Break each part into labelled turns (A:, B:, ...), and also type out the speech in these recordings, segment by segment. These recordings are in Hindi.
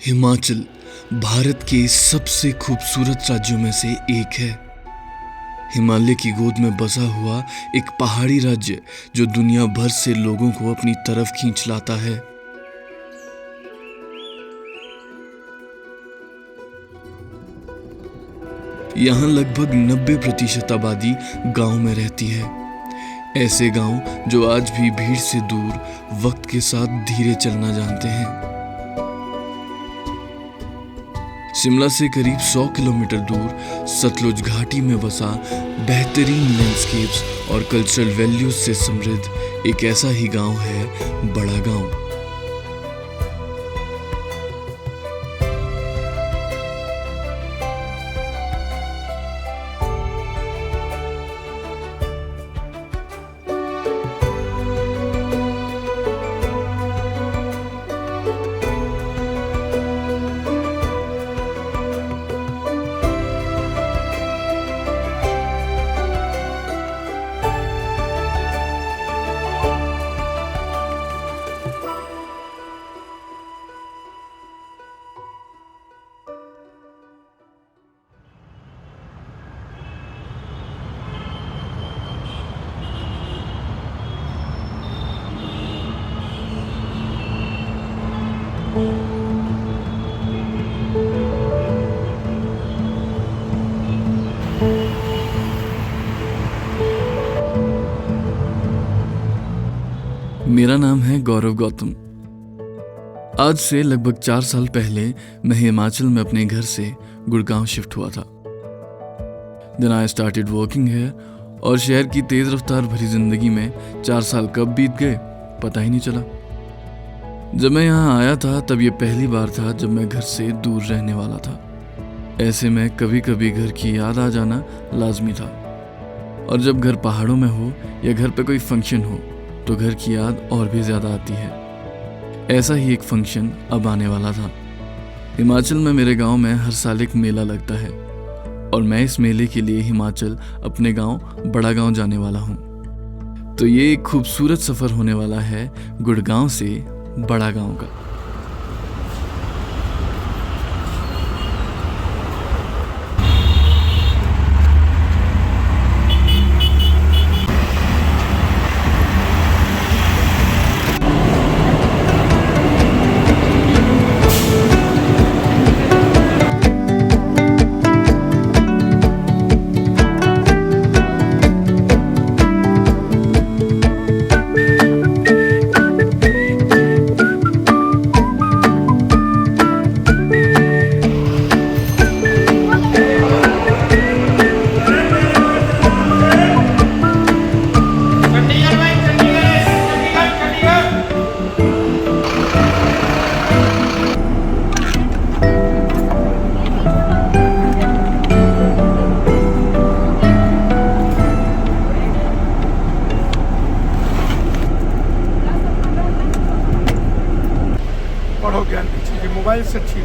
A: हिमाचल भारत के सबसे खूबसूरत राज्यों में से एक है। हिमालय की गोद में बसा हुआ एक पहाड़ी राज्य जो दुनिया भर से लोगों को अपनी तरफ खींच लाता है। यहाँ लगभग 90% आबादी गांव में रहती है। ऐसे गांव जो आज भी भीड़ से दूर वक्त के साथ धीरे चलना जानते हैं। शिमला से करीब 100 किलोमीटर दूर सतलुज घाटी में बसा बेहतरीन लैंडस्केप्स और कल्चरल वैल्यूज से समृद्ध एक ऐसा ही गांव है बड़ा गांव। मेरा नाम है गौरव गौतम। आज से लगभग 4 साल पहले मैं हिमाचल में अपने घर से गुड़गांव शिफ्ट हुआ था। Then I started working here और शहर की तेज रफ्तार भरी जिंदगी में 4 साल कब बीत गए पता ही नहीं चला। जब मैं यहाँ आया था तब ये पहली बार था जब मैं घर से दूर रहने वाला था। ऐसे में कभी कभी घर की याद आ जाना लाजमी था, और जब घर पहाड़ों में हो या घर पे कोई फंक्शन हो तो घर की याद और भी ज्यादा आती है। ऐसा ही एक फंक्शन अब आने वाला था। हिमाचल में मेरे गांव में हर साल एक मेला लगता है और मैं इस मेले के लिए हिमाचल अपने गांव बड़ा गांव जाने वाला हूं। तो ये एक खूबसूरत सफर होने वाला है गुड़गांव से बड़ा गांव का।
B: पढ़ो ज्ञान की चीजें मोबाइल से अच्छी।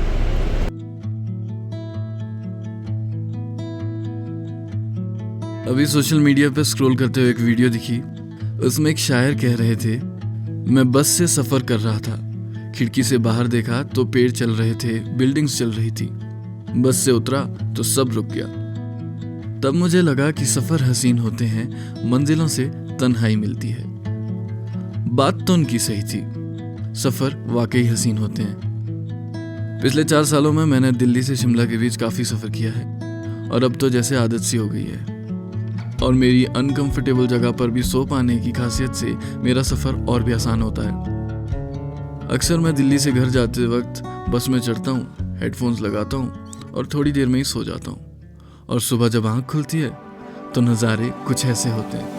A: अभी सोशल मीडिया पे स्क्रॉल करते हुए एक वीडियो दिखी। उसमें एक शायर कह रहे थे, मैं बस से सफर कर रहा था, खिड़की से बाहर देखा तो पेड़ चल रहे थे, बिल्डिंग्स चल रही थी। बस से उतरा तो सब रुक गया। तब मुझे लगा कि सफर हसीन होते हैं, मंजिलों से तन्हाई मिलती है। बात तो उनकी सही थी, सफर वाकई हसीन होते हैं। पिछले 4 सालों में मैंने दिल्ली से शिमला के बीच काफी सफर किया है और अब तो जैसे आदत सी हो गई है। और मेरी अनकंफर्टेबल जगह पर भी सो पाने की खासियत से मेरा सफर और भी आसान होता है। अक्सर मैं दिल्ली से घर जाते वक्त बस में चढ़ता हूँ, हेडफोन्स लगाता हूँ और थोड़ी देर में ही सो जाता हूँ। और सुबह जब आँख खुलती है तो नज़ारे कुछ ऐसे होते हैं।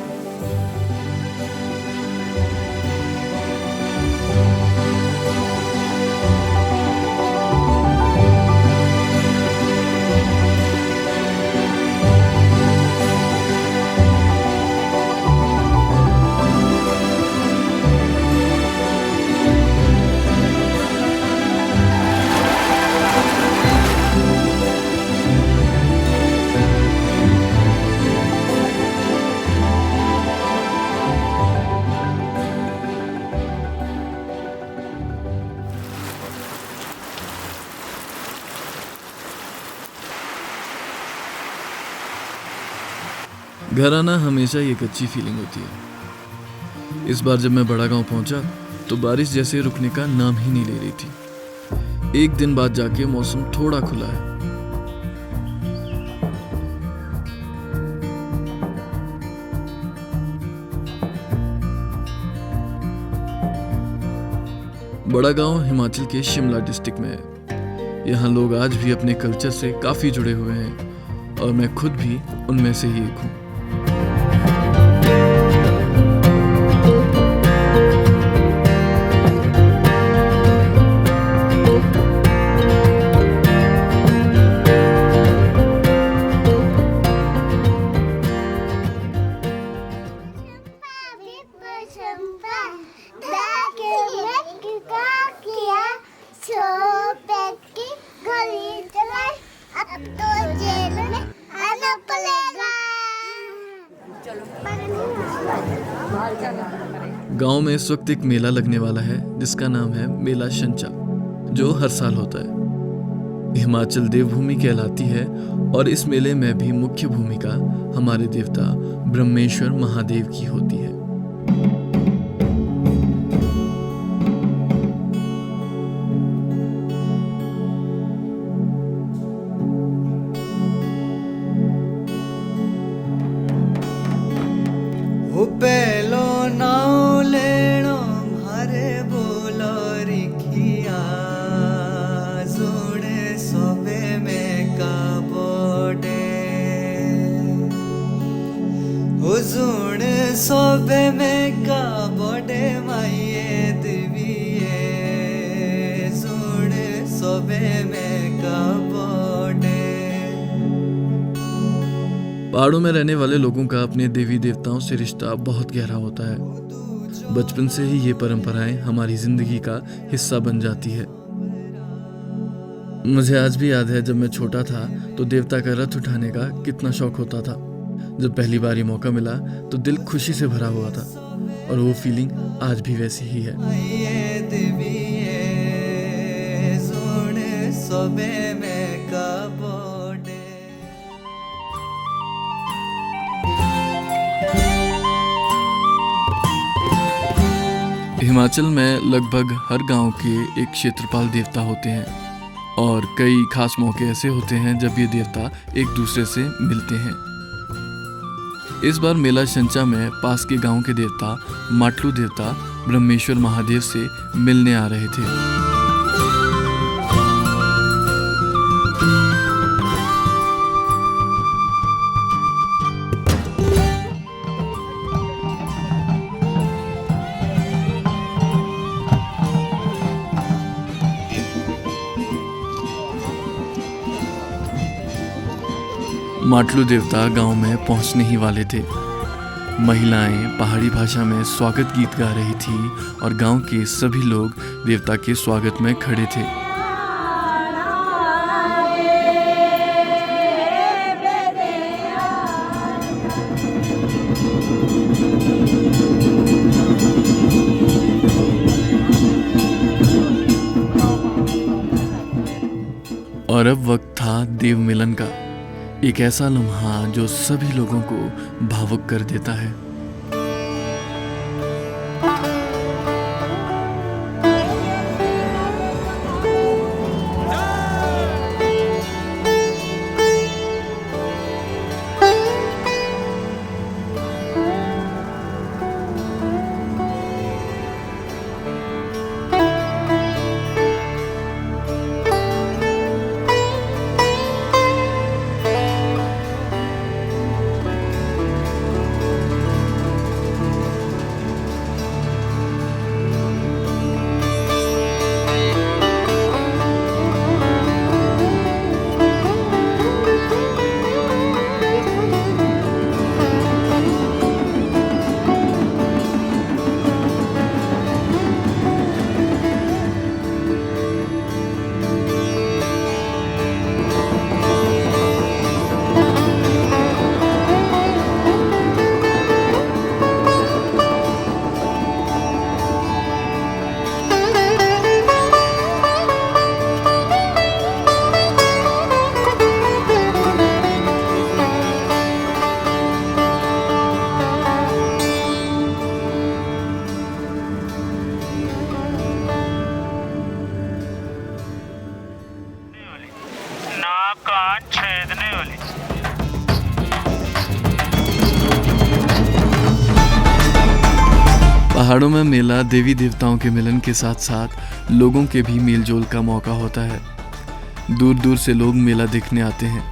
A: घर आना हमेशा ही एक अच्छी फीलिंग होती है। इस बार जब मैं बड़ा गांव पहुंचा तो बारिश जैसे रुकने का नाम ही नहीं ले रही थी। एक दिन बाद जाके मौसम थोड़ा खुला है। बड़ा गांव हिमाचल के शिमला डिस्ट्रिक्ट में है। यहाँ लोग आज भी अपने कल्चर से काफी जुड़े हुए हैं और मैं खुद भी उनमें से ही एक हूँ। गांव में इस वक्त एक मेला लगने वाला है जिसका नाम है मेला शंचा, जो हर साल होता है। हिमाचल देवभूमि कहलाती है और इस मेले में भी मुख्य भूमिका हमारे देवता ब्रह्मेश्वर महादेव की होती है।
C: पेलो नाव लेनो मारे बोलो रिखिया जोड़े सोबे में का बोडे हुजूर सोबे में का बोडे माये देविए जोड़े सोबे में का बोडे।
A: पहाड़ों में रहने वाले लोगों का अपने देवी देवताओं से रिश्ता बहुत गहरा होता है। बचपन से ही ये परंपराएं हमारी जिंदगी का हिस्सा बन जाती है। मुझे आज भी याद है जब मैं छोटा था तो देवता का रथ उठाने का कितना शौक होता था। जब पहली बार ये मौका मिला तो दिल खुशी से भरा हुआ था और वो फीलिंग आज भी वैसी ही है। हिमाचल में लगभग हर गांव के एक क्षेत्रपाल देवता होते हैं और कई खास मौके ऐसे होते हैं जब ये देवता एक दूसरे से मिलते हैं। इस बार मेला शंचा में पास के गांव के देवता माटलू देवता ब्रह्मेश्वर महादेव से मिलने आ रहे थे। माटलू देवता गांव में पहुंचने ही वाले थे। महिलाएं पहाड़ी भाषा में स्वागत गीत गा रही थी और गांव के सभी लोग देवता के स्वागत में खड़े थे। और अब वक्त था देव मिलन का, एक ऐसा लम्हा जो सभी लोगों को भावुक कर देता है।
D: कान छेदने वाली।
A: पहाड़ों में मेला देवी देवताओं के मिलन के साथ साथ लोगों के भी मेलजोल का मौका होता है। दूर दूर से लोग मेला देखने आते हैं।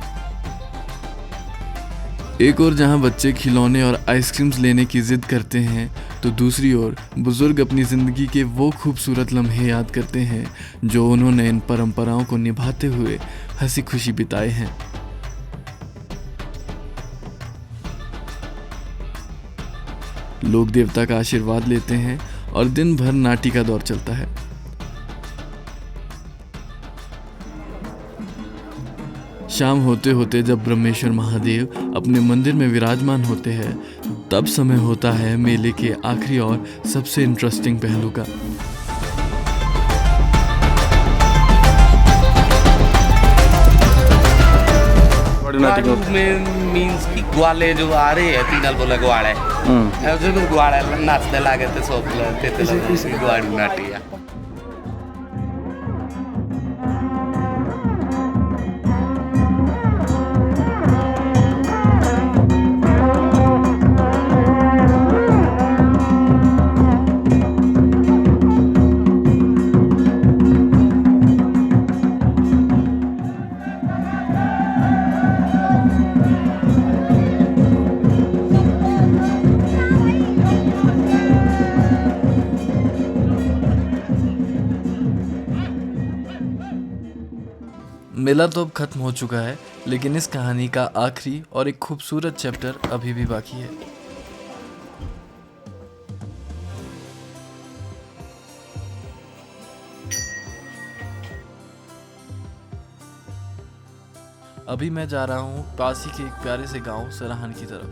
A: एक ओर जहां बच्चे खिलौने और आइसक्रीम्स लेने की जिद करते हैं, तो दूसरी ओर बुजुर्ग अपनी जिंदगी के वो खूबसूरत लम्हे याद करते हैं जो उन्होंने इन परंपराओं को निभाते हुए हंसी खुशी बिताए हैं। लोग देवता का आशीर्वाद लेते हैं और दिन भर नाटी का दौर चलता है। शाम होते होते जब ब्रह्मेश्वर महादेव अपने मंदिर में विराजमान होते हैं, तब समय होता है मेले के आखिरी और सबसे इंटरेस्टिंग पहलू का।
E: मीन्स की ग्वाले जो आ रहे हैं तीनल बोले ग्वाड़े ऐसे भी ग्वाड़े नाचने लगे थे सब ते ग्वाड़ी नाटी है।
A: मेला तो अब खत्म हो चुका है, लेकिन इस कहानी का आखिरी और एक खूबसूरत चैप्टर अभी भी बाकी है। अभी मैं जा रहा हूँ पास ही के एक प्यारे से गांव सराहन की तरफ।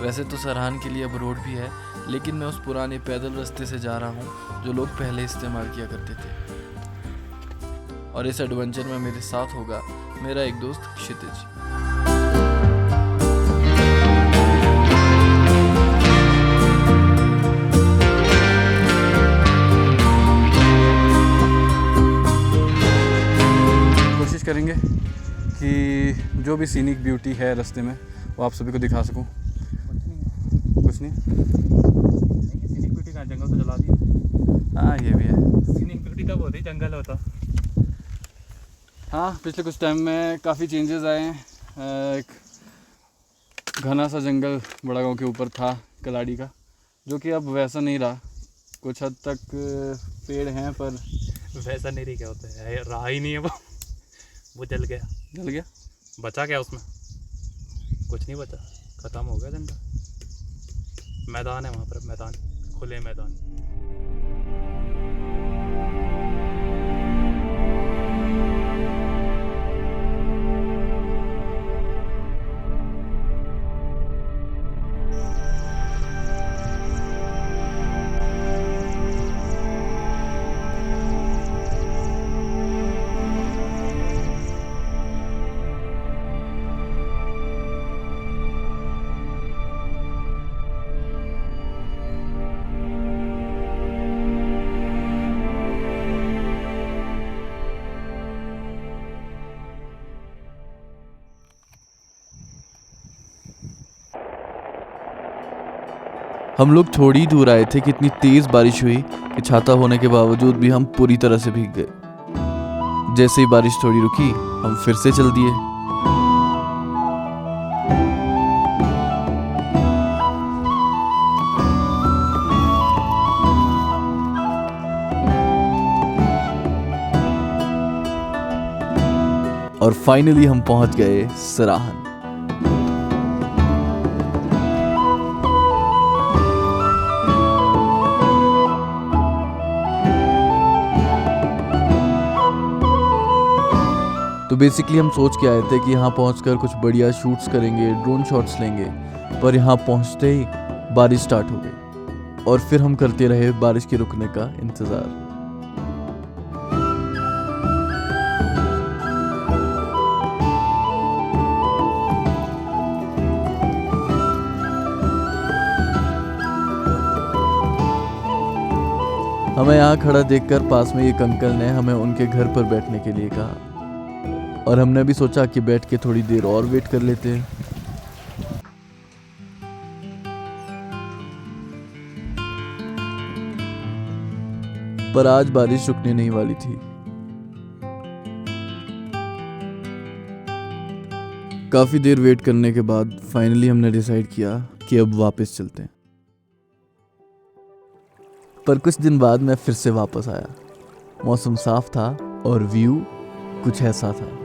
A: वैसे तो सराहन के लिए अब रोड भी है, लेकिन मैं उस पुराने पैदल रास्ते से जा रहा हूँ जो लोग पहले इस्तेमाल किया करते थे। और इस एडवेंचर में मेरे साथ होगा मेरा एक दोस्त क्षितिज।
F: कोशिश करेंगे कि जो भी सीनिक ब्यूटी है रास्ते में वो आप सभी को दिखा सकूं। कुछ नहीं,
D: सीनिक ब्यूटी का जंगल तो जला दिया।
F: हाँ ये भी है।
D: सीनिक ब्यूटी तब होती जंगल होता।
F: हाँ पिछले कुछ टाइम में काफ़ी चेंजेस आए हैं। एक घना सा जंगल बड़ा गांव के ऊपर था कलाड़ी का, जो कि अब वैसा नहीं रहा। कुछ हद तक पेड़ हैं पर
D: वैसा नहीं रही, क्या होता है रहा ही नहीं है वो जल गया।
F: जल गया।
D: बचा क्या उसमें? कुछ नहीं बचा, ख़त्म हो गया जंगल। मैदान है वहाँ पर, मैदान, खुले मैदान।
A: हम लोग थोड़ी दूर आए थे कि इतनी तेज बारिश हुई कि छाता होने के बावजूद भी हम पूरी तरह से भीग गए। जैसे ही बारिश थोड़ी रुकी, हम फिर से चल दिए। और फाइनली हम पहुंच गए सराहन। तो बेसिकली हम सोच के आए थे कि यहाँ पहुँचकर कुछ बढ़िया शूट्स करेंगे, ड्रोन शॉट्स लेंगे, पर यहाँ पहुँचते ही बारिश स्टार्ट हो गई और फिर हम करते रहे बारिश के रुकने का इंतज़ार। हमें यहाँ खड़ा देखकर पास में एक अंकल ने हमें उनके घर पर बैठने के लिए कहा। और हमने भी सोचा कि बैठ के थोड़ी देर और वेट कर लेते हैं। पर आज बारिश रुकने नहीं वाली थी। काफी देर वेट करने के बाद फाइनली हमने डिसाइड किया कि अब वापस चलते हैं। पर कुछ दिन बाद मैं फिर से वापस आया। मौसम साफ था और व्यू कुछ ऐसा था।